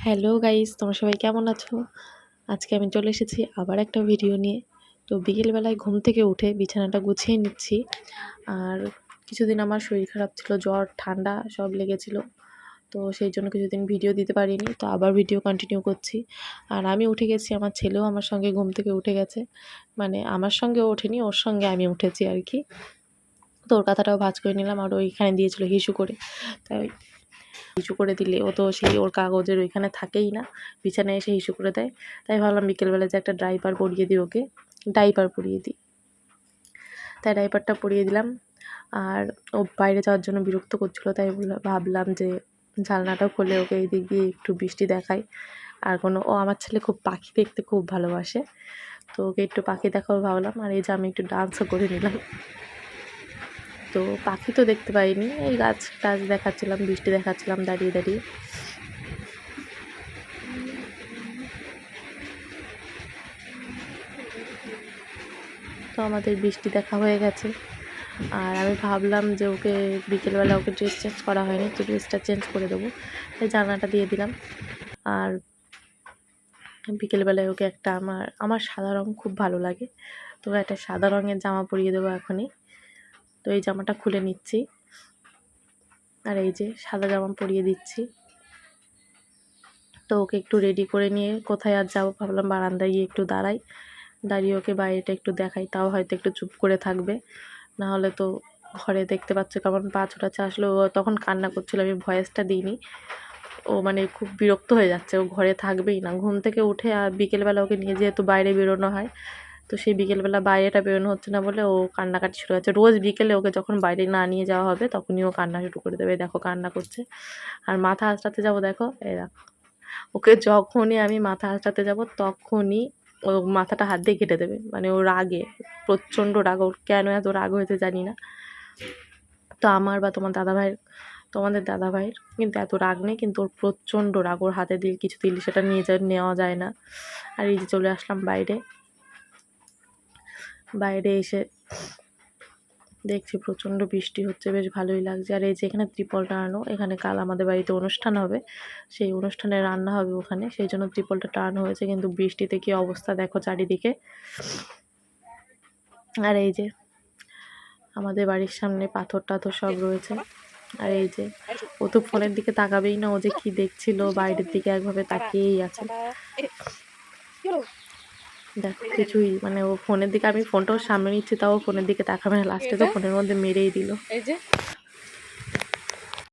Hello guys, তোমরা সবাই কেমন আছো? আজকে আমি চলে এসেছি আবার একটা ভিডিও নিয়ে। তো বিকেলবেলায় ঘুম থেকে উঠে বিছানাটা গুছিয়ে নিচ্ছি। আর কিছুদিন আমার শরীর খারাপ ছিল, জ্বর ঠান্ডা সব লেগেছিল। তো সেই জন্য কিছুদিন ভিডিও দিতে পারিনি, তো আবার ভিডিও কন্টিনিউ করছি। আর আমি উঠে গেছি, আমার ছেলেও আমার সঙ্গে ঘুম থেকে উঠে গেছে। মানে আমার সঙ্গে ওঠেনি, ওর সঙ্গে আমি উঠেছি আর কি। তো ওর কথাটাও ভাঁজ করে নিলাম, আর ওইখানে দিয়েছিল হিসু করে। তাই হিসু করে দিলে ও তো সেই ওর কাগজের ওইখানে থাকেই না, বিছানায় এসে হিসু করে দেয়। তাই ভাবলাম বিকেলবেলা যে একটা ডাইপার পরিয়ে দিই ওকে, ডাইপার পরিয়ে দিই। তাই ডাইপারটা পরিয়ে দিলাম। আর ও বাইরে যাওয়ার জন্য বিরক্ত করছিল, তাই ভাবলাম যে জানলাটা খুলে ওকে এই দিক দিয়ে একটু বৃষ্টি দেখাই। আর ও আমার ছেলে খুব পাখি দেখতে খুব ভালোবাসে, তো ওকে একটু পাখি দেখাবো ভাবলাম। আর এই যে আমি একটু ডান্সও করে নিলাম। তো পাখি তো দেখতে পাইনি, এই গাছ টাছ দেখাচ্ছিলাম, বৃষ্টি দেখাচ্ছিলাম দাঁড়িয়ে দাঁড়িয়ে। তো আমাদের বৃষ্টি দেখা হয়ে গেছে। আর আমি ভাবলাম যে ওকে বিকেলবেলা ওকে ড্রেস চেঞ্জ করা হয়নি, তো ড্রেসটা চেঞ্জ করে দেবো, তাই জানলাটা দিয়ে দিলাম। আর বিকেলবেলায় ওকে একটা আমার সাদা রঙ খুব ভালো লাগে, তো একটা সাদা রঙের জামা পরিয়ে দেবো এখনই। তো এই জামাটা খুলে নিচ্ছি, আর এই যে সাদা জামা পরিয়ে দিচ্ছি। তো ওকে একটু রেডি করে নিয়ে কোথায় আর যাবো, ভাবলাম বারান্দায় গিয়ে একটু দাঁড়াই, দাঁড়িয়ে ওকে বাইরেটা একটু দেখাই, তাও হয়তো একটু চুপ করে থাকবে। না হলে তো ঘরে দেখতে পাচ্ছ কেমন পা ছোটাচ্ছে। আসলে ও তখন কান্না করছিল, আমি ভয়েসটা দিইনি। ও মানে খুব বিরক্ত হয়ে যাচ্ছে, ও ঘরে থাকবেই না ঘুম থেকে উঠে। আর বিকেলবেলা ওকে নিয়ে যেহেতু বাইরে বেরোনো হয়, তো সেই বিকেলবেলা বাইরেটা বেরোনো হচ্ছে না বলে ও কান্নাকাটি শুরু হচ্ছে। রোজ বিকেলে ওকে যখন বাইরে না নিয়ে যাওয়া হবে তখনই ও কান্না শুরু করে দেবে, দেখো কান্না করছে। আর মাথা আঁচড়াতে যাবো, দেখো এই দেখো, ওকে যখনই আমি মাথা আঁচড়াতে যাব তখনই ও মাথাটা হাত দিয়ে কেটে দেবে। মানে ও রাগে, প্রচণ্ড রাগ, ওর কেন এত রাগ হয়েছে জানি না। তো আমার বা তোমাদের দাদাভাইয়ের কিন্তু এত রাগ নেই, কিন্তু ওর প্রচণ্ড রাগ, ওর হাতে দিয়ে কিছু দিলে সেটা নেওয়া যায় না। আর এই যে চলে আসলাম বাইরে, বাইরে এসে দেখছি প্রচণ্ড বৃষ্টি হচ্ছে, বেশ ভালোই লাগছে। আর এই যে এখানে ত্রিপল টানানো, এখানে কাল আমাদের বাড়িতে অনুষ্ঠান হবে, সেই অনুষ্ঠানে রান্না হবে ওখানে, সেই জন্য ত্রিপলটা টানানো হয়েছে। কিন্তু বৃষ্টিতে কি অবস্থা দেখো চারিদিকে। আর এই যে আমাদের বাড়ির সামনে পাথর টাথর সব রয়েছে। আর এই যে ও তো ফোনের দিকে তাকাবেই না, ও যে কি দেখছিল বাইরের দিকে একভাবে তাকিয়েই আছে। দেখো কিছুই মানে ও ফোনের দিকে, আমি ফোনটাও সামনে নিচ্ছি তাও ফোনের দিকে তাকাবে না, লাস্টে তো ফোনের মধ্যে মেরেই দিল। এই যে